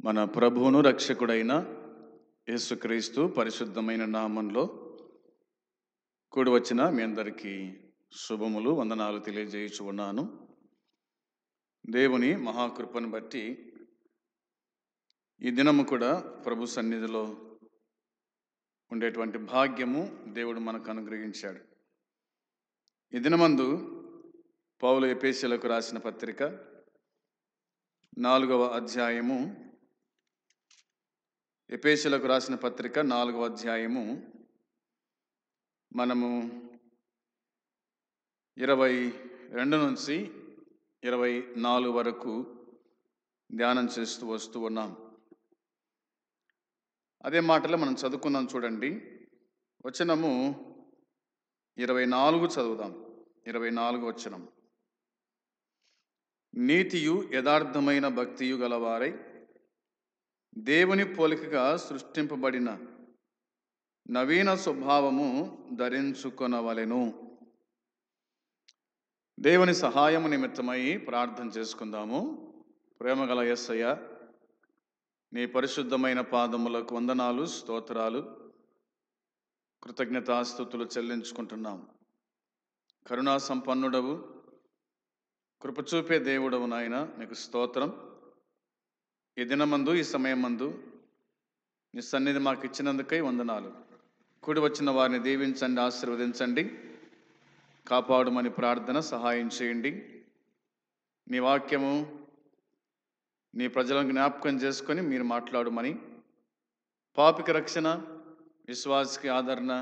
మన ప్రభువును రక్షకుడైన యేసుక్రీస్తు పరిశుద్ధమైన నామంలో కూడి వచ్చిన మీ అందరికీ శుభములు వందనాలు తెలియజేయుచు ఉన్నాను. దేవుని మహాకృపను బట్టి ఈ దినము కూడా ప్రభు సన్నిధిలో ఉండేటువంటి భాగ్యము దేవుడు మనకు అనుగ్రహించాడు. ఈ దినమందు పౌలు ఎఫెసీయులకు రాసిన పత్రిక 4వ అధ్యాయము, ఎఫెసీయులకు రాసిన పత్రిక 4వ అధ్యాయము మనము 22 నుంచి 24 వరకు ధ్యానం చేస్తూ వస్తూ ఉన్నాం. అదే మాటలో మనం చదువుకుందాం. చూడండి, వచనము 24 చదువుదాం. 24 వచనం. నీతియు యథార్థమైన భక్తియు గలవారై దేవుని పోలికగా సృష్టింపబడిన నవీన స్వభావము ధరించుకొనవలెను. దేవుని సహాయము నిమిత్తమై ప్రార్థన చేసుకుందాము. ప్రేమగల యేసయ్య, నీ పరిశుద్ధమైన పాదములకు వందనాలు, స్తోత్రాలు, కృతజ్ఞతాస్తుతులు చెల్లించుకుంటున్నాం. కరుణా సంపన్నుడవు, కృపచూపే దేవుడవు నాయన, నీకు స్తోత్రం. ఈ దినమందు, ఈ సమయమందు నీ సన్నిధి మాకు ఇచ్చినందుకై వందనాలు. కూడి వచ్చిన వారిని దీవించండి, ఆశీర్వదించండి, కాపాడుమని ప్రార్థన సహాయం చేయండి. నీ వాక్యము నీ ప్రజలను జ్ఞాపకం చేసుకొని మీరు మాట్లాడుమని, పాపికి రక్షణ, విశ్వాసికి ఆదరణ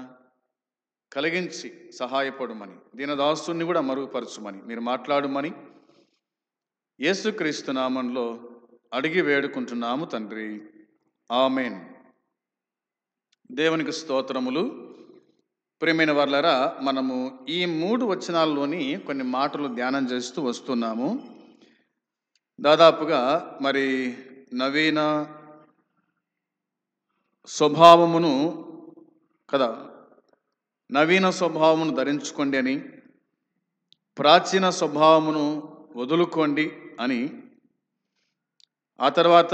కలిగించి సహాయపడుమని, దీనదాసుని కూడా మరుగుపరచుమని మీరు మాట్లాడుమని యేసుక్రీస్తు నామంలో అడిగి వేడుకుంటున్నాము తండ్రి, ఆమేన్. దేవునికి స్తోత్రములు. ప్రియమైన వారలారా, మనము ఈ 3 వచనాల్లోని కొన్ని మాటలు ధ్యానం చేస్తూ వస్తున్నాము. దాదాపుగా మరి నవీన స్వభావమును కదా, నవీన స్వభావమును ధరించుకోండి అని, ప్రాచీన స్వభావమును వదులుకోండి అని, ఆ తర్వాత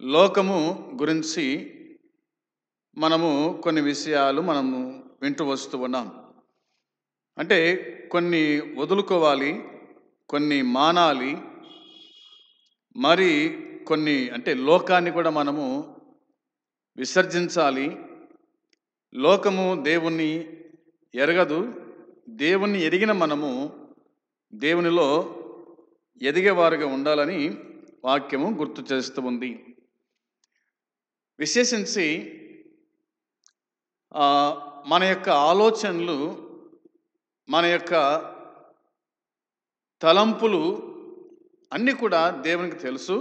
లోకము గురించి మనము కొన్ని విషయాలు మనము వింటూ వస్తూ ఉన్నాం. అంటే కొన్ని వదులుకోవాలి, కొన్ని మానాలి, మరి కొన్ని అంటే లోకాన్ని కూడా మనము విసర్జించాలి. లోకము దేవుణ్ణి ఎరగదు. దేవుణ్ణి ఎరిగిన మనము దేవునిలో ఎదిగేవారుగా ఉండాలని వాక్యము గుర్తు చేస్తూ ఉంది. విశేషించి మన యొక్క ఆలోచనలు, మన యొక్క తలంపులు అన్నీ కూడా దేవునికి తెలుసు.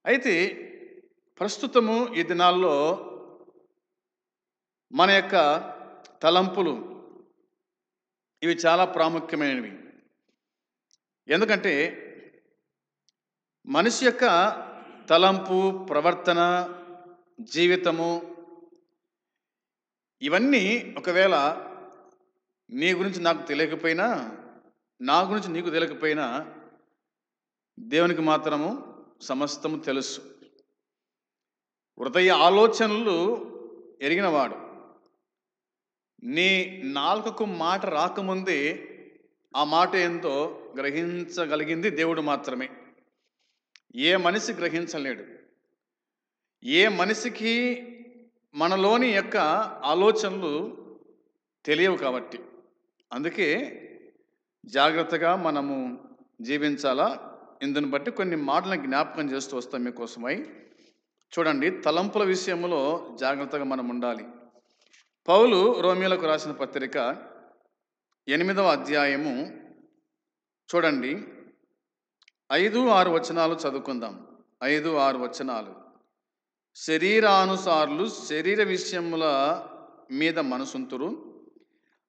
అయితే ప్రస్తుతము ఈ దినాల్లో మన యొక్క తలంపులు ఇవి చాలా ప్రాముఖ్యమైనవి. ఎందుకంటే మనిషి యొక్క తలంపు, ప్రవర్తన, జీవితము ఇవన్నీ ఒకవేళ నీ గురించి నాకు తెలియకపోయినా, నా గురించి నీకు తెలియకపోయినా, దేవునికి మాత్రము సమస్తము తెలుసు. హృదయ ఆలోచనలు ఎరిగినవాడు. నీ నాలుకకు మాట రాకముందే ఆ మాట ఏందో గ్రహించగలిగింది దేవుడు మాత్రమే. ఏ మనిషి గ్రహించలేడు. ఏ మనిషికి మనలోని యొక్క ఆలోచనలు తెలియవు. కాబట్టి అందుకే జాగ్రత్తగా మనము జీవించాలా. ఇందుని బట్టి కొన్ని మాటలను జ్ఞాపకం చేస్తూ వస్తాం మీకోసమై. చూడండి, తలంపుల విషయంలో జాగ్రత్తగా మనం ఉండాలి. పౌలు రోమియోలకు రాసిన పత్రిక 8వ అధ్యాయము చూడండి, 5-6 వచనాలు చదువుకుందాం. 5-6 వచనాలు. శరీరానుసారులు శరీర విషయముల మీద మనసుంతురు,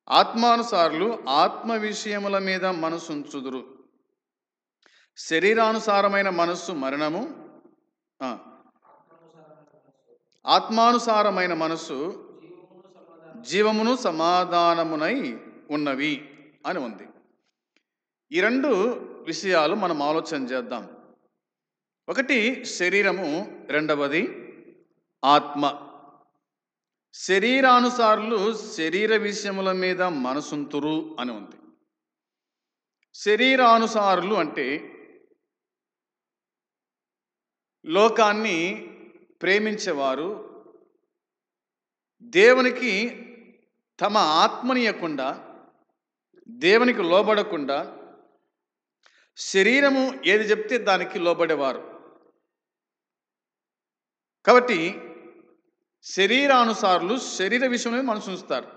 ఆత్మానుసారులు ఆత్మ విషయముల మీద మనసుంచుదురు. శరీరానుసారమైన మనస్సు మరణము, ఆత్మానుసారమైన మనస్సు జీవమును సమాధానమునై ఉన్నవి అని ఉంది. ఈ 2 విషయాలు మనం ఆలోచన చేద్దాం. ఒకటి శరీరము, రెండవది ఆత్మ. శరీరానుసారులు శరీర విషయముల మీద మనసుంతురు అని ఉంది. శరీరానుసారులు అంటే లోకాన్ని ప్రేమించేవారు, దేవునికి తమ ఆత్మనియకుండా, దేవునికి లోబడకుండా శరీరము ఏది చెప్తే దానికి లోబడేవారు. కాబట్టి శరీరానుసారులు శరీర విషయంలో మనసు ఉంచుతారు.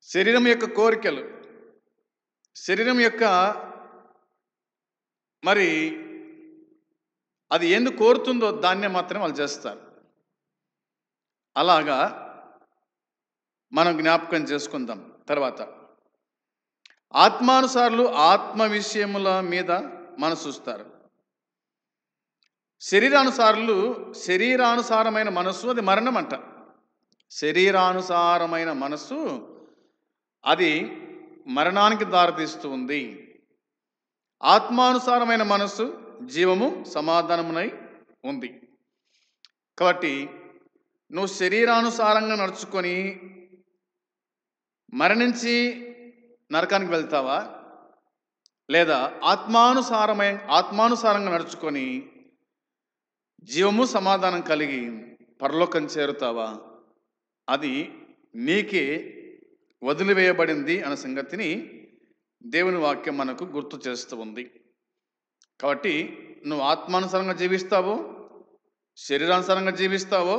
శరీరం యొక్క కోరికలు, శరీరం యొక్క మరి అది ఎందుకు కోరుతుందో దాన్నే మాత్రమే వాళ్ళు చేస్తారు. అలాగా మనం జ్ఞాపకం చేసుకుందాం. తర్వాత ఆత్మానుసారులు ఆత్మ విషయముల మీద మనసు ఉంచుతారు. శరీరానుసారులు శరీరానుసారమైన మనస్సు అది మరణం అంట. శరీరానుసారమైన మనస్సు అది మరణానికి దారితీస్తూ ఉంది. ఆత్మానుసారమైన మనస్సు జీవము సమాధానమునై ఉంది. కాబట్టి నువ్వు శరీరానుసారంగా నడుచుకొని మరణించి నరకానికి వెళ్తావా, లేదా ఆత్మానుసారంగా నడుచుకొని జీవము సమాధానం కలిగి పరలోకం చేరుతావా? అది నీకే వదిలివేయబడింది అన్న సంగతిని దేవుని వాక్యం మనకు గుర్తు చేస్తూ ఉంది. కాబట్టి నువ్వు ఆత్మానుసారంగా జీవిస్తావో శరీరానుసారంగా జీవిస్తావో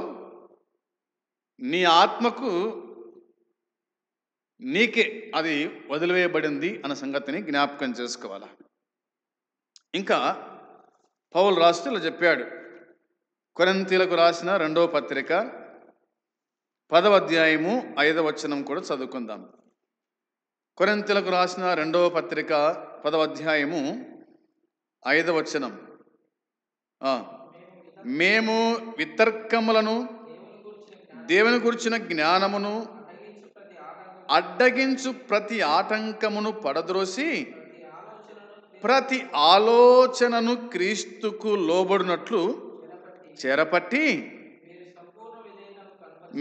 నీ ఆత్మకు నీకే అది వదిలివేయబడింది అన్న సంగతిని జ్ఞాపకం చేసుకోవాలి. ఇంకా పౌలు రాస్తూ ఇలా చెప్పాడు. కొరింథీయులకు రాసిన 2వ పత్రిక 10వ అధ్యాయము 5వ వచనం కూడా చదువుకుందాం. కొరింథీయులకు రాసిన 2వ పత్రిక 10వ అధ్యాయము 5వ వచనం. మేము వితర్కములను దేవుని గురించిన జ్ఞానమును అడ్డగించు ప్రతి ఆటంకమును పడద్రోసి ప్రతి ఆలోచనను క్రీస్తుకు లోబడినట్లు చేరపట్టి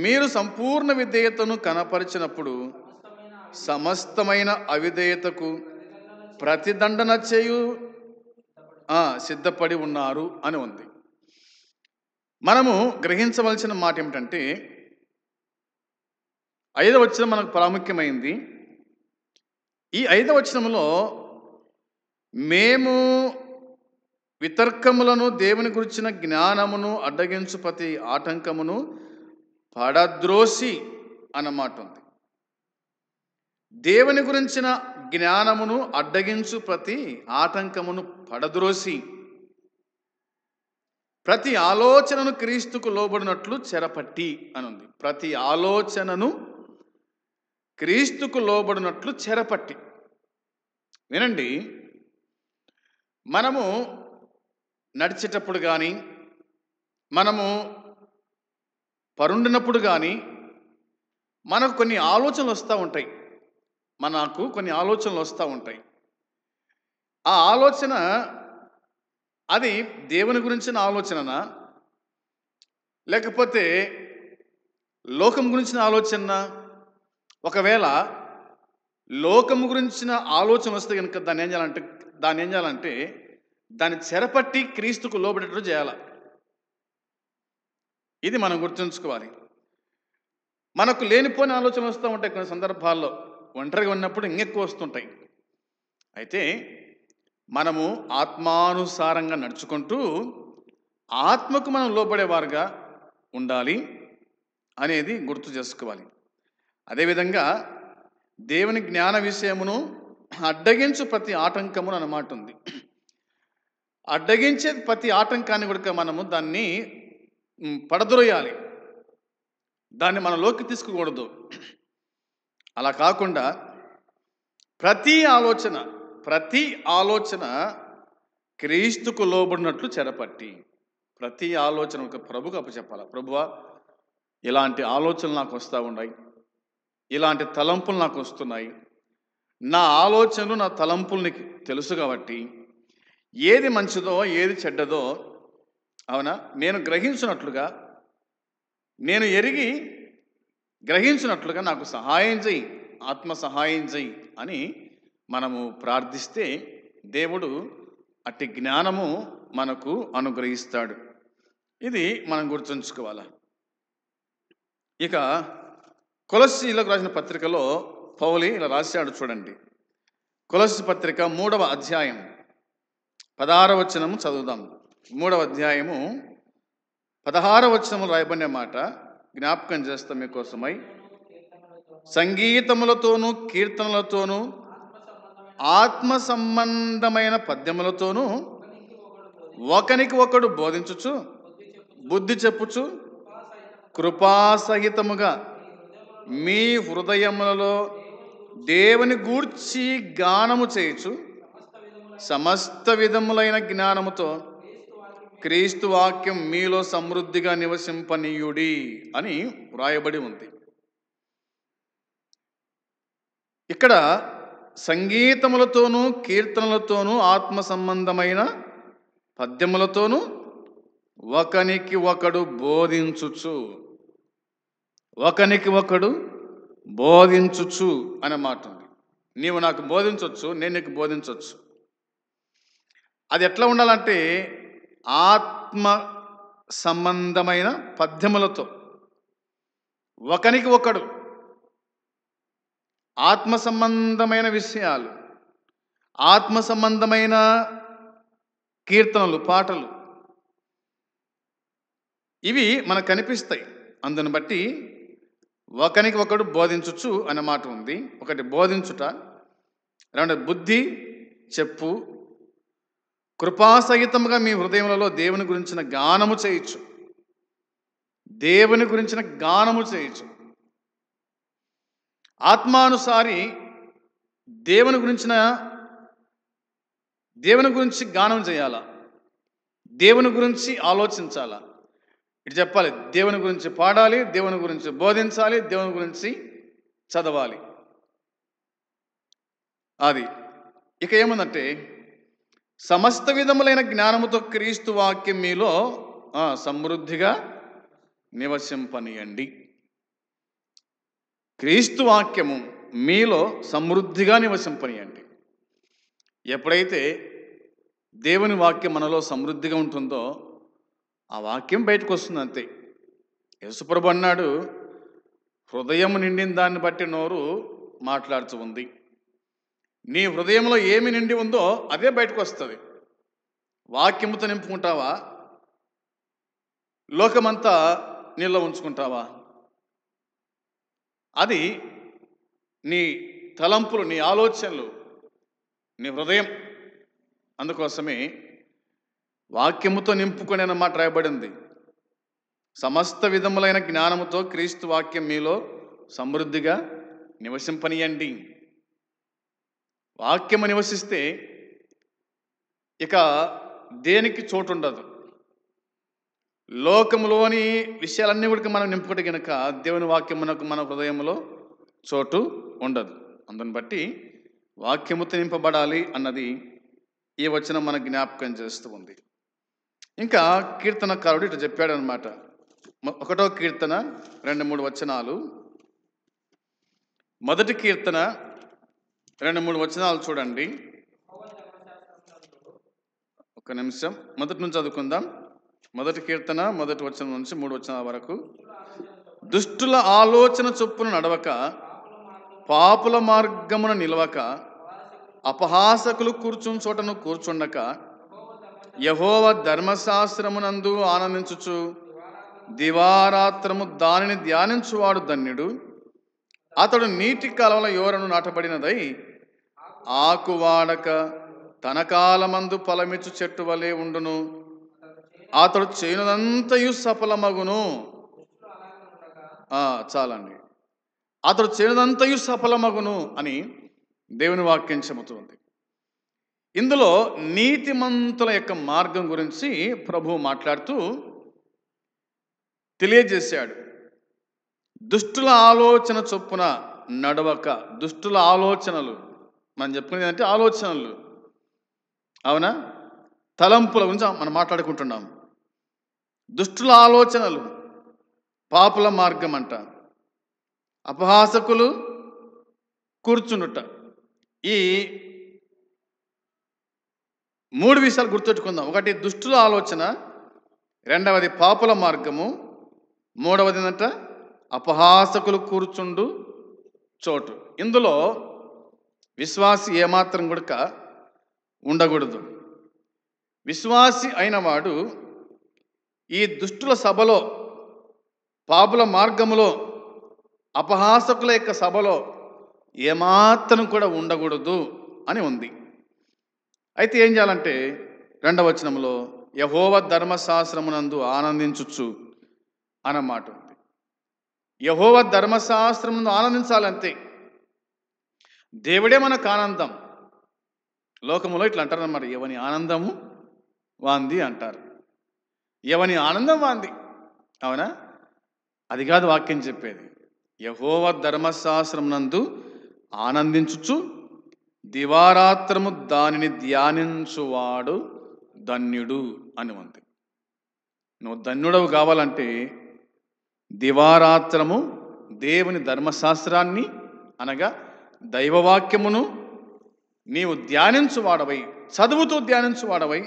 మీరు సంపూర్ణ విధేయతను కనపరిచినప్పుడు సమస్తమైన అవిధేయతకు ప్రతిదండన చేయు సిద్ధపడి ఉన్నారు అని ఉంది. మనము గ్రహించవలసిన మాట ఏమిటంటే 5వ వచనం మనకు ప్రాముఖ్యమైంది. ఈ 5వ వచనంలో మేము వితర్కములను దేవుని గురించిన జ్ఞానమును అడ్డగించు ప్రతి ఆటంకమును పడద్రోసి అన్నమాట ఉంది. దేవుని గురించిన జ్ఞానమును అడ్డగించు ప్రతి ఆటంకమును పడద్రోసి ప్రతి ఆలోచనను క్రీస్తుకు లోబడినట్లు చెరపట్టి అని ఉంది. ప్రతి ఆలోచనను క్రీస్తుకు లోబడినట్లు చెరపట్టి. వినండి, మనము నడిచేటప్పుడు కానీ మనము పరుండినప్పుడు కానీ మనకు కొన్ని ఆలోచనలు వస్తూ ఉంటాయి. ఆ ఆలోచన అది దేవుని గురించిన ఆలోచననా, లేకపోతే లోకం గురించిన ఆలోచన? ఒకవేళ లోకము గురించిన ఆలోచన వస్తే కనుక దాన్ని ఏం చేయాలంటే దాన్ని చెరపట్టి క్రీస్తుకు లోబడేటట్టు చేయాలి. ఇది మనం గుర్తుంచుకోవాలి. మనకు లేనిపోని ఆలోచనలు వస్తూ ఉంటాయి. కొన్ని సందర్భాల్లో ఒంటరిగా ఉన్నప్పుడు ఇంకెక్కువ వస్తుంటాయి. అయితే మనము ఆత్మానుసారంగా నడుచుకుంటూ ఆత్మకు మనం లోబడేవారుగా ఉండాలి అనేది గుర్తు చేసుకోవాలి. అదేవిధంగా దేవుని జ్ఞాన విషయమును అడ్డగించు ప్రతి ఆటంకమును అన్నమాట ఉంది. అడ్డగించే ప్రతి ఆటంకాన్ని కూడా మనము దాన్ని పడద్రోయాలి. దాన్ని మనలోకి తీసుకోకూడదు. అలా కాకుండా ప్రతి ఆలోచన క్రీస్తుకు లోబడినట్లు చెరపట్టి, ప్రతి ఆలోచన ఒక ప్రభుకు అప్పచెప్పాలి. ప్రభువా, ఇలాంటి ఆలోచనలు నాకు వస్తూ ఉన్నాయి, ఇలాంటి తలంపులు నాకు వస్తున్నాయి, నా ఆలోచనలు నా తలంపులు నీకు తెలుసు కాబట్టి ఏది మంచిదో ఏది చెడ్డదో, అవునా, నేను గ్రహించినట్లుగా, నేను ఎరిగి గ్రహించినట్లుగా నాకు సహాయం చెయ్యి, ఆత్మ సహాయం చెయ్యి అని మనము ప్రార్థిస్తే దేవుడు అట్టి జ్ఞానము మనకు అనుగ్రహిస్తాడు. ఇది మనం గుర్తుంచుకోవాలి. ఇక కొలస్సీలకు రాసిన పత్రికలో పౌలు ఇలా రాశాడు చూడండి. కొలస్సీ పత్రిక 3వ అధ్యాయం 16వ వచనము చదువుదాం. 3వ అధ్యాయము 16వ వచనము రాయబడిన మాట జ్ఞాపకం చేస్తాం మీకోసమై. సంగీతములతోనూ కీర్తనలతోనూ ఆత్మ సంబంధమైన పద్యములతోనూ ఒకనికి ఒకడు బోధించుచు బుద్ధి చెప్పుచు కృపాసహితముగా మీ హృదయములలో దేవుని గూర్చి గానము చేయుచు సమస్త విధములైన జ్ఞానముతో క్రీస్తు వాక్యం మీలో సమృద్ధిగా నివసింపనీయుడి అని వ్రాయబడి ఉంది. ఇక్కడ సంగీతములతోనూ కీర్తనలతోనూ ఆత్మ సంబంధమైన పద్యములతోనూ ఒకనికి ఒకడు బోధించుచు, ఒకనికి ఒకడు బోధించుచు అనే మాట ఉంది. నీవు నాకు బోధించవచ్చు, నేను నీకు బోధించవచ్చు. అది ఎట్లా ఉండాలంటే ఆత్మ సంబంధమైన పద్యములతో ఒకనికి ఒకడు ఆత్మ సంబంధమైన విషయాలు, ఆత్మ సంబంధమైన కీర్తనలు, పాటలు ఇవి మనకు కనిపిస్తాయి. అందుని బట్టి ఒకనికి ఒకడు బోధించుచు అనే మాట ఉంది. ఒకటి బోధించుట, రెండు బుద్ధి చెప్పు, కృపాసహితంగా మీ హృదయములలో దేవుని గురించిన గానము చేయొచ్చు, దేవుని గురించిన గానము చేయొచ్చు. ఆత్మానుసారి దేవుని గురించి గానం చేయాలా, దేవుని గురించి ఆలోచించాలా. ఇటు చెప్పాలి, దేవుని గురించి పాడాలి, దేవుని గురించి బోధించాలి, దేవుని గురించి చదవాలి. అది ఇక ఏముందంటే సమస్త విధములైన జ్ఞానముతో క్రీస్తు వాక్యం మీలో సమృద్ధిగా నివసింపనీయండి. క్రీస్తు వాక్యము మీలో సమృద్ధిగా నివసింపనీయండి. ఎప్పుడైతే దేవుని వాక్యం మనలో సమృద్ధిగా ఉంటుందో ఆ వాక్యం బయటకు వస్తుంది అంతే. యేసుప్రభు అన్నాడు, హృదయం నిండిన దాన్ని బట్టి నోరు మాట్లాడుతూ ఉంది. నీ హృదయంలో ఏమి నిండి ఉందో అదే బయటకు వస్తుంది. వాక్యముతో నింపుకుంటావా, లోకమంతా నీలో ఉంచుకుంటావా? అది నీ తలంపులు, నీ ఆలోచనలు, నీ హృదయం. అందుకోసమే వాక్యముతో నింపుకొని అన్న మాట రాయబడింది. సమస్త విధములైన జ్ఞానముతో క్రీస్తు వాక్యం మీలో సమృద్ధిగా నివసింపనీయండి. వాక్యము నివసిస్తే ఇక దేనికి చోటు ఉండదు. లోకములోని విషయాలన్నీ కూడా మనం నింపుకుంటే కనుక దేవుని వాక్యమునకు మన హృదయంలో చోటు ఉండదు. అందుని బట్టి వాక్యముతో నింపబడాలి అన్నది ఈ వచనం మన జ్ఞాపకం చేస్తూ ఉంది. ఇంకా కీర్తనకారుడు ఇట్లా చెప్పాడు అనమాట. 1వ కీర్తన 2-3 వచనాలు. మొదటి కీర్తన 2-3 వచనాలు చూడండి. ఒక నిమిషం, మొదటి నుంచి చదువుకుందాం. మొదటి కీర్తన 1వ వచనం నుంచి 3 వచనాల వరకు. దుష్టుల ఆలోచన చొప్పున నడవక, పాపుల మార్గమున నిలవక, అపహాసకులు కూర్చుని చోటను కూర్చుండక, యెహోవా ధర్మశాస్త్రమునందు ఆనందించుచు దివారాత్రము దానిని ధ్యానించువాడు ధన్యుడు. అతడు నీటి కాలవల యోరను నాటబడినదై ఆకువాడక తన కాలమందు ఫలమిచ్చు చెట్టు వలె ఉండును. అతడు చేయునదంతయు సఫలమగును. చాలండి. అతడు చేయునదంతయు సఫలమగును అని దేవుని వాక్యం చెబుతుంది. ఇందులో నీతిమంతుల యొక్క మార్గం గురించి ప్రభువు మాట్లాడుతూ తెలియజేశాడు. దుష్టుల ఆలోచన చొప్పున నడవక. దుష్టుల ఆలోచనలు మనం చెప్పుకునేది అంటే ఆలోచనలు, అవునా? తలంపుల గురించి మనం మాట్లాడుకుంటున్నాం. దుష్టుల ఆలోచనలు, పాపుల మార్గం అంట, అపహాసకులు కూర్చునుట. ఈ 3 విషయాలు గుర్తుపెట్టుకుందాం. ఒకటి దుష్టుల ఆలోచన, రెండవది పాపుల మార్గము, మూడవది ఏంటంట అపహాసకులు కూర్చుండు చోటు. ఇందులో విశ్వాసి ఏమాత్రం కూడా ఉండకూడదు. విశ్వాసి అయిన వాడు ఈ దుష్టుల సభలో, పాపుల మార్గములో, అపహాసకుల యొక్క సభలో ఏమాత్రం కూడా ఉండకూడదు అని ఉంది. అయితే ఏం చేయాలంటే 2వ వచనంలో యెహోవా ధర్మశాస్త్రమునందు ఆనందించుచు అన్నమాట ఉంది. యెహోవా ధర్మశాస్త్రమునందు ఆనందించాలంతే. దేవుడే మనకు ఆనందం. లోకములో ఇట్లా అంటారు అన్నమాట, ఎవని ఆనందము వాంది అంటారు. ఎవని ఆనందం వాంది, అవునా? అది కాదు వాక్యం చెప్పేది. యెహోవా ధర్మశాస్త్రమునందు ఆనందించుచు దివారాత్రము దానిని ధ్యానించువాడు ధన్యుడు అని ఉంది. నువ్వు ధన్యుడవు కావాలంటే దివారాత్రము దేవుని ధర్మశాస్త్రాన్ని అనగా దైవవాక్యమును నీవు ధ్యానించువాడవై, చదువుతూ ధ్యానించువాడవై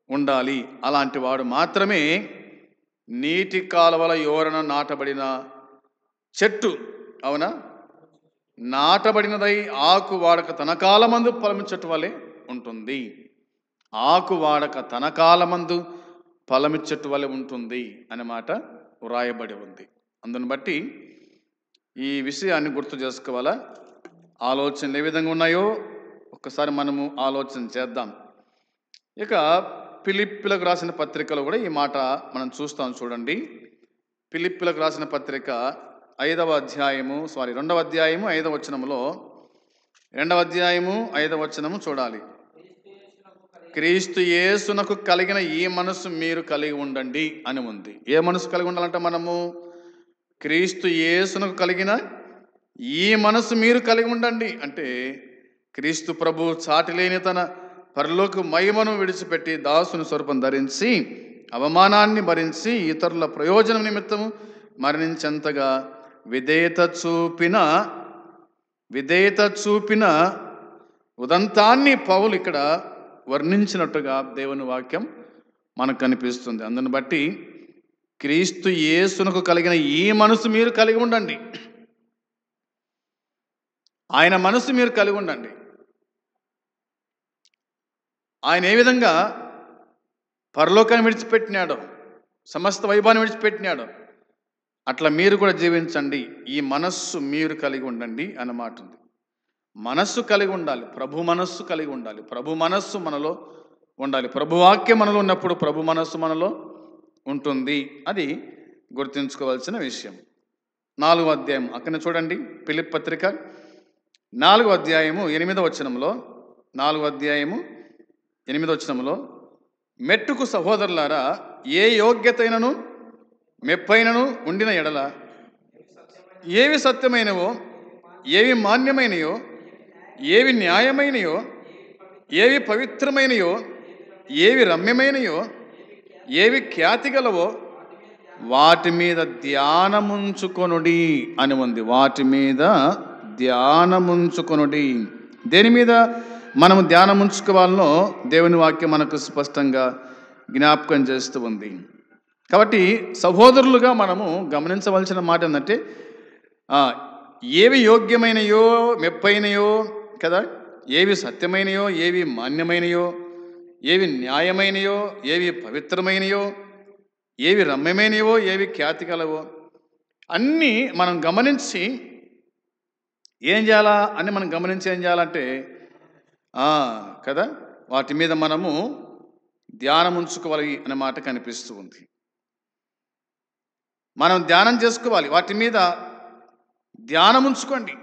ఉండాలి. అలాంటి వాడు మాత్రమే నీటి కాలువల యోరన నాటబడిన చెట్టు, అవునా, నాటబడినదై ఆకు వాడక తన కాలమందు ఫలమిచ్చట్టు వలె ఉంటుంది. ఆకు వాడక తన కాలమందు ఫలమిచ్చట్టు వలె ఉంటుంది అన్నమాట వ్రాయబడి ఉంది. అందుని బట్టి ఈ విషయాన్ని గుర్తు చేసుకోవాలా. ఆలోచనలు ఏ విధంగా ఉన్నాయో ఒక్కసారి మనము ఆలోచన చేద్దాం. ఇక ఫిలిప్పీలకు రాసిన పత్రికలో కూడా ఈ మాట మనం చూస్తాం. చూడండి, ఫిలిప్పీలకు రాసిన పత్రిక 2వ అధ్యాయము 5వ వచనములో, 2వ అధ్యాయము 5వ వచనము చూడాలి. క్రీస్తు యేసునకు కలిగిన ఈ మనసు మీరు కలిగి ఉండండి అని ఉంది. ఏ మనసు కలిగి ఉండాలంటే మనము క్రీస్తు యేసునకు కలిగిన ఈ మనసు మీరు కలిగి ఉండండి అంటే, క్రీస్తు ప్రభు చాటి లేని తన పరలోక మహిమను విడిచిపెట్టి దాసుని స్వరూపం ధరించి అవమానాన్ని భరించి ఇతరుల ప్రయోజనం నిమిత్తము మరణించేంతగా విధేయత చూపిన ఉదంతాన్ని పౌలు ఇక్కడ వర్ణించినట్టుగా దేవుని వాక్యం మనకు కనిపిస్తుంది. అందుని బట్టి క్రీస్తు యేసునకు కలిగిన ఈ మనసు మీరు కలిగి ఉండండి. ఆయన మనసు మీరు కలిగి ఉండండి. ఆయన ఏ విధంగా పరలోకాన్ని విడిచిపెట్టినాడో, సమస్త వైభవాన్ని విడిచిపెట్టినాడో, అట్లా మీరు కూడా జీవించండి. ఈ మనస్సు మీరు కలిగి ఉండండి అన్నమాట ఉంది. మనస్సు కలిగి ఉండాలి, ప్రభు మనస్సు కలిగి ఉండాలి. ప్రభు మనస్సు మనలో ఉండాలి. ప్రభు వాక్యం మనలో ఉన్నప్పుడు ప్రభు మనస్సు మనలో ఉంటుంది. అది గుర్తుంచుకోవాల్సిన విషయం. 4వ అధ్యాయం అక్కడ చూడండి, ఫిలిప్పీ పత్రిక 4వ అధ్యాయము 8వ వచనంలో, 4వ అధ్యాయము 8వ వచనంలో, మెట్టుకు సహోదరులారా, ఏ యోగ్యతైనను మెప్పైనను ఉండిన ఎడల ఏవి సత్యమైనవో, ఏవి మాన్యమైనయో, ఏవి న్యాయమైనయో, ఏవి పవిత్రమైనయో, ఏవి రమ్యమైనయో, ఏవి ఖ్యాతిగలవో వాటి మీద ధ్యానముంచుకొనుడి అని ఉంది. వాటి మీద ధ్యానముంచుకొనుడి. దేని మీద మనము ధ్యానముంచుకోవాలనో దేవుని వాక్యం మనకు స్పష్టంగా జ్ఞాపకం చేస్తూ ఉంది. కాబట్టి సహోదరులుగా మనము గమనించవలసిన మాట ఏంటంటే, ఏవి యోగ్యమైనయో, మెప్పైనయో కదా, ఏవి సత్యమైనయో, ఏవి మాన్యమైనయో, ఏవి న్యాయమైనయో, ఏవి పవిత్రమైనయో, ఏవి రమ్యమైనవో, ఏవి ఖ్యాతి కలవో అన్నీ మనం గమనించి ఏం చేయాలా అని మనం గమనించి ఏం చేయాలంటే కదా, వాటి మీద మనము ధ్యానం ఉంచుకోవాలి అనే మాట కనిపిస్తూ ఉంది. మనం ధ్యానం చేసుకోవాలి, వాటి మీద ధ్యానం ఉంచుకోండి.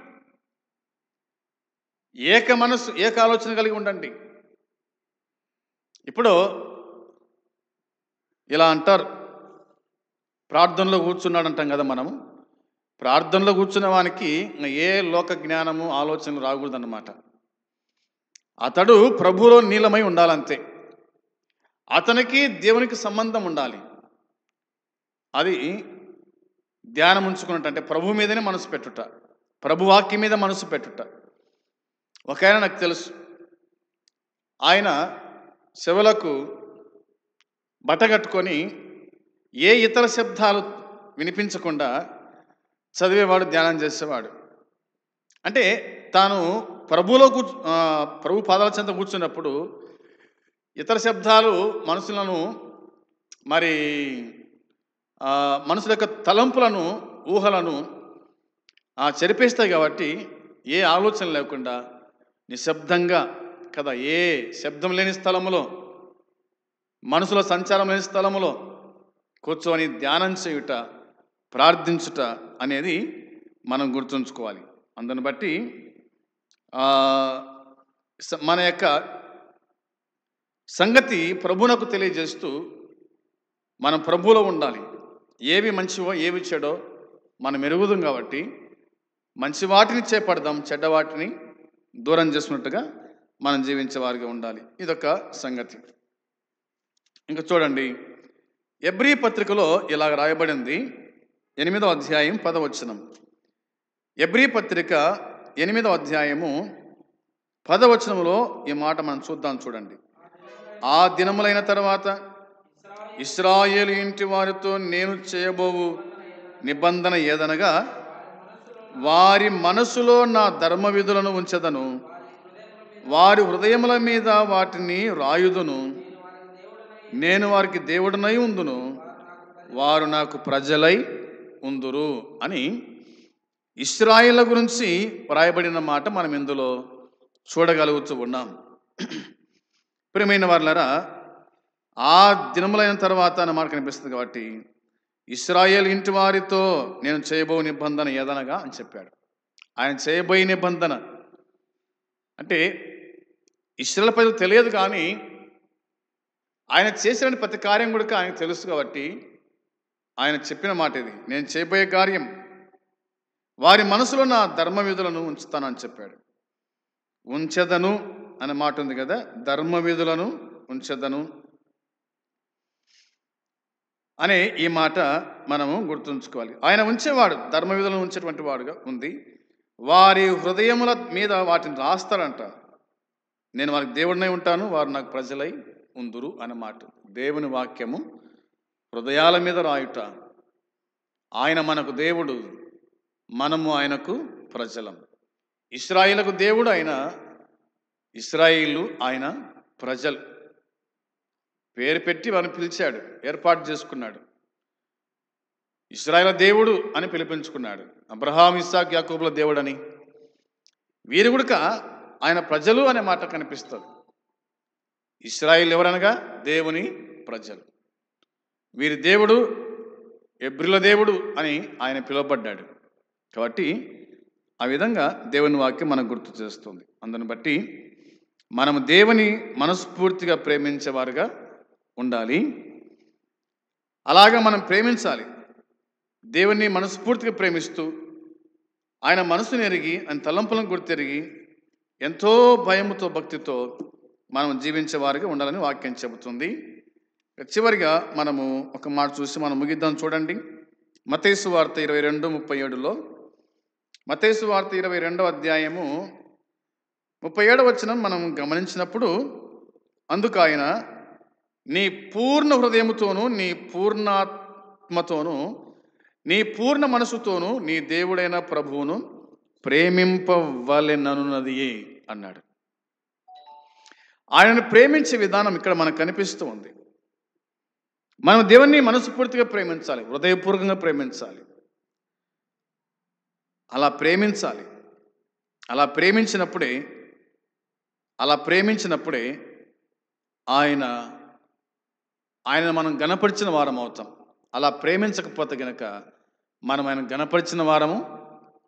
ఏక మనసు, ఏక ఆలోచన కలిగి ఉండండి. ఇప్పుడు ఇలా అంటారు, ప్రార్థనలో కూర్చున్నాడు అంటాం కదా మనము. ప్రార్థనలో కూర్చున్న వానికి ఏ లోక జ్ఞానము ఆలోచనలు రాకూడదన్నమాట. అతడు ప్రభువులో నీలమై ఉండాలంతే. అతనికి దేవునికి సంబంధం ఉండాలి. అది ధ్యానం ఉంచుకున్నట్టు, అంటే ప్రభు మీదనే మనసు పెట్టుట, ప్రభు వాక్యం మీద మనసు పెట్టుట. ఒక ఆయన నాకు తెలుసు, ఆయన చెవులకు బట్టగట్టుకొని ఏ ఇతర శబ్దాలు వినిపించకుండా చదివేవాడు, ధ్యానం చేసేవాడు. అంటే తాను ప్రభు పాదాల చెంత కూర్చున్నప్పుడు ఇతర శబ్దాలు మనసులను మరి మనసుల యొక్క తలంపులను, ఊహలను చెరిపేస్తాయి. కాబట్టి ఏ ఆలోచన లేకుండా నిశ్శబ్దంగా కదా, ఏ శబ్దం లేని స్థలములో, మనసులో సంచారం లేని స్థలములో కూర్చొని ధ్యానం చేయుట, ప్రార్థించుట అనేది మనం గుర్తుంచుకోవాలి. అందుని బట్టి మన యొక్క సంగతి ప్రభువునకు తెలియజేస్తూ మనం ప్రభువులో ఉండాలి. ఏవి మంచివో ఏవి చెడో మనం ఎరుగుదాం. కాబట్టి మంచి వాటిని చేపడదాం, చెడ్డ వాటిని దూరం చేసుకున్నట్టుగా మనం జీవించే వారిగా ఉండాలి. ఇదొక సంగతి. ఇంకా చూడండి, ఎబ్రీ పత్రికలో ఇలాగ రాయబడింది, 8వ అధ్యాయం 10వ వచనం. ఎబ్రీ పత్రిక 8వ అధ్యాయము 10వ వచనంలో ఈ మాట మనం చూద్దాం. చూడండి, ఆ దినములైన తర్వాత ఇశ్రాయేలు ఇంటి వారితో నేను చేయబోవు నిబంధన ఏదనగా, వారి మనసులో నా ధర్మ విధులను ఉంచెదను, వారి హృదయముల మీద వాటిని రాయుదును, నేను వారికి దేవుడనై ఉందును, వారు నాకు ప్రజలై ఉందురు అని ఇశ్రాయేలు గురించి వ్రాయబడిన మాట మనం ఇందులో చూడగలుగుతూ ఉన్నాం. ప్రియమైన వారులారా, ఆ దినములైన తర్వాత అన్న మాట కనిపిస్తుంది. కాబట్టి ఇశ్రాయేలు ఇంటి వారితో నేను చేయబో నిబంధన ఏదనగా అని చెప్పాడు. ఆయన చేయబోయే నిబంధన అంటే ఇశ్రాయేలు ప్రజలకు తెలియదు, కానీ ఆయన చేసిన ప్రతి కార్యం కూడా ఆయన తెలుసు. కాబట్టి ఆయన చెప్పిన మాట ఇది, నేను చేయబోయే కార్యం, వారి మనసులో నా ధర్మ విధులను ఉంచుతానని చెప్పాడు. ఉంచెదను అనే మాట ఉంది కదా, ధర్మ విధులను ఉంచెదను అనే ఈ మాట మనము గుర్తుంచుకోవాలి. ఆయన ఉంచేవాడు, ధర్మ విధులను ఉంచేటువంటి వాడుగా ఉంది. వారి హృదయముల మీద వాటిని రాస్తాడంట. నేను వారికి దేవుడినై ఉంటాను, వారు నాకు ప్రజలై ఉందురు అన్నమాట. దేవుని వాక్యము హృదయాల మీద రాయుట. ఆయన మనకు దేవుడు, మనము ఆయనకు ప్రజలం. ఇశ్రాయేలుకు దేవుడు ఆయన, ఇశ్రాయేలు ఆయన ప్రజలు. పేరు పెట్టి వారిని పిలిచాడు, ఏర్పాటు చేసుకున్నాడు. ఇశ్రాయేలు దేవుడు అని పిలిపించుకున్నాడు. అబ్రహాం, ఇస్సాకు, యాకోబుల దేవుడని. వీరు కూడా ఆయన ప్రజలు అనే మాట కనిపిస్తుంది. ఇశ్రాయేలు ఎవరనగా దేవుని ప్రజలు. వీరి దేవుడు ఎబ్రిల దేవుడు అని ఆయన పిలువబడ్డాడు. కాబట్టి ఆ విధంగా దేవుని వాక్యం మనకు గుర్తు చేస్తుంది. అందుని బట్టి మనము దేవుని మనస్ఫూర్తిగా ప్రేమించేవారుగా ఉండాలి. అలాగా మనం ప్రేమించాలి. దేవుని మనస్ఫూర్తిగా ప్రేమిస్తూ ఆయన మనసుని ఎరిగి, ఆయన తలంపులను గుర్తెరిగి ఎంతో భయముతో, భక్తితో మనం జీవించేవారుగా ఉండాలని వాక్యం చెబుతుంది. చివరిగా మనము ఒక మాట చూసి మనం ముగిద్దాం. చూడండి, మత్తయి సువార్త 22:37లో, మత్తయి సువార్త 22వ అధ్యాయము 37వ వచనం మనం గమనించినప్పుడు, అందుకు ఆయన, నీ పూర్ణ హృదయముతోనూ, నీ పూర్ణాత్మతోనూ, నీ పూర్ణ మనసుతోనూ నీ దేవుడైన ప్రభువును ప్రేమింపవలెననున్నది అన్నాడు. ఆయనను ప్రేమించే విధానం ఇక్కడ మనకు కనిపిస్తూ ఉంది. మనం దేవుణ్ణి మనస్ఫూర్తిగా ప్రేమించాలి, హృదయపూర్వకంగా ప్రేమించాలి. అలా ప్రేమించాలి. అలా ప్రేమించినప్పుడే ఆయన మనం గణపరిచిన వారం అవుతాం. అలా ప్రేమించకపోతే గనక మనం ఆయన గణపరిచిన వారము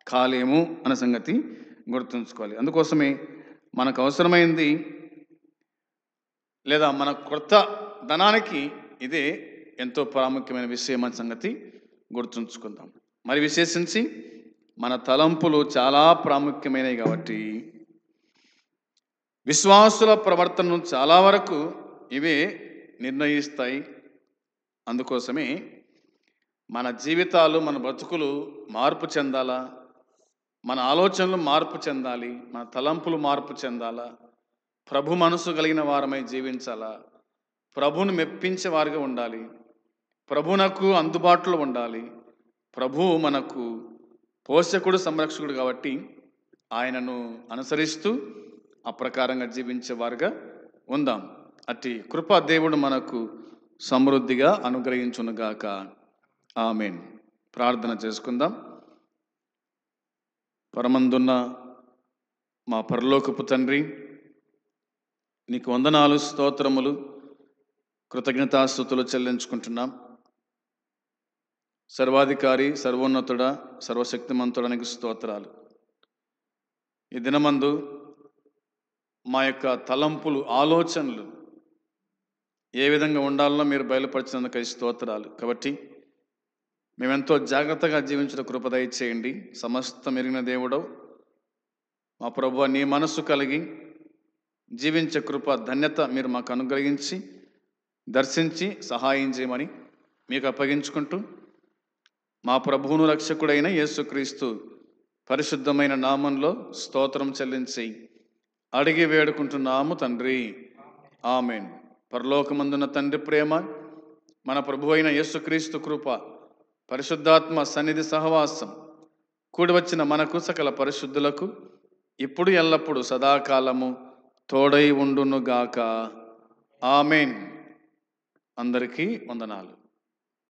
కాలేము అన్న సంగతి గుర్తుంచుకోవాలి. అందుకోసమే మనకు అవసరమైంది, లేదా మన కొత్త ధనానికి ఇదే ఎంతో ప్రాముఖ్యమైన విషయం అన్న సంగతి గుర్తుంచుకుందాం. మరి విశేషించి మన తలంపులు చాలా ప్రాముఖ్యమైనవి. కాబట్టి విశ్వాసుల ప్రవర్తనను చాలా వరకు ఇవే నిర్ణయిస్తాయి. అందుకోసమే మన జీవితాలు, మన బ్రతుకులు మార్పు చెందాలా, మన ఆలోచనలు మార్పు చెందాలి, మన తలంపులు మార్పు చెందాలా, ప్రభు మనసు కలిగిన వారమై జీవించాలా, ప్రభువును మెప్పించే వారిగా ఉండాలి, ప్రభువునకు అందుబాటులో ఉండాలి. ప్రభువు మనకు పోషకుడు, సంరక్షకుడు కాబట్టి ఆయనను అనుసరిస్తూ అప్రకారంగా జీవించేవారుగా ఉందాం. అట్టి కృప దేవుడు మనకు సమృద్ధిగా అనుగ్రహించునుగాక. ఆమేన్. ప్రార్థన చేసుకుందాం. పరమందున్న మా పరలోకపు తండ్రి, నీకు వందనాలు, స్తోత్రములు, కృతజ్ఞతాస్తుతులు చెల్లించుకుంటున్నాం. సర్వాధికారి, సర్వోన్నతుడ, సర్వశక్తిమంతుడానికి స్తోత్రాలు. ఈ దినమందు మా యొక్క తలంపులు, ఆలోచనలు ఏ విధంగా ఉండాలనో మీరు బయలుపరిచినందుకు స్తోత్రాలు. కాబట్టి మేమెంతో జాగ్రత్తగా జీవించిన కృప దయచేయండి. సమస్తం ఎరిగిన దేవుడవు మా ప్రభువా, నీ మనస్సు కలిగి జీవించే కృప, ధన్యత మీరు మాకు అనుగ్రహించి దర్శించి సహాయం చేయమని మీకు అప్పగించుకుంటూ, మా ప్రభువును రక్షకుడైన యేసుక్రీస్తు పరిశుద్ధమైన నామంలో స్తోత్రం చెల్లించి అడిగి వేడుకుంటున్నాము తండ్రి. ఆమేన్. పరలోకమందున్న తండ్రి ప్రేమ, మన ప్రభు అయిన యేసుక్రీస్తు కృప, పరిశుద్ధాత్మ సన్నిధి సహవాసం కూడి వచ్చిన మనకు సకల పరిశుద్ధులకు ఇప్పుడు ఎల్లప్పుడూ సదాకాలము తోడై ఉండునుగాక. ఆమేన్. అందరికీ వందనాలు.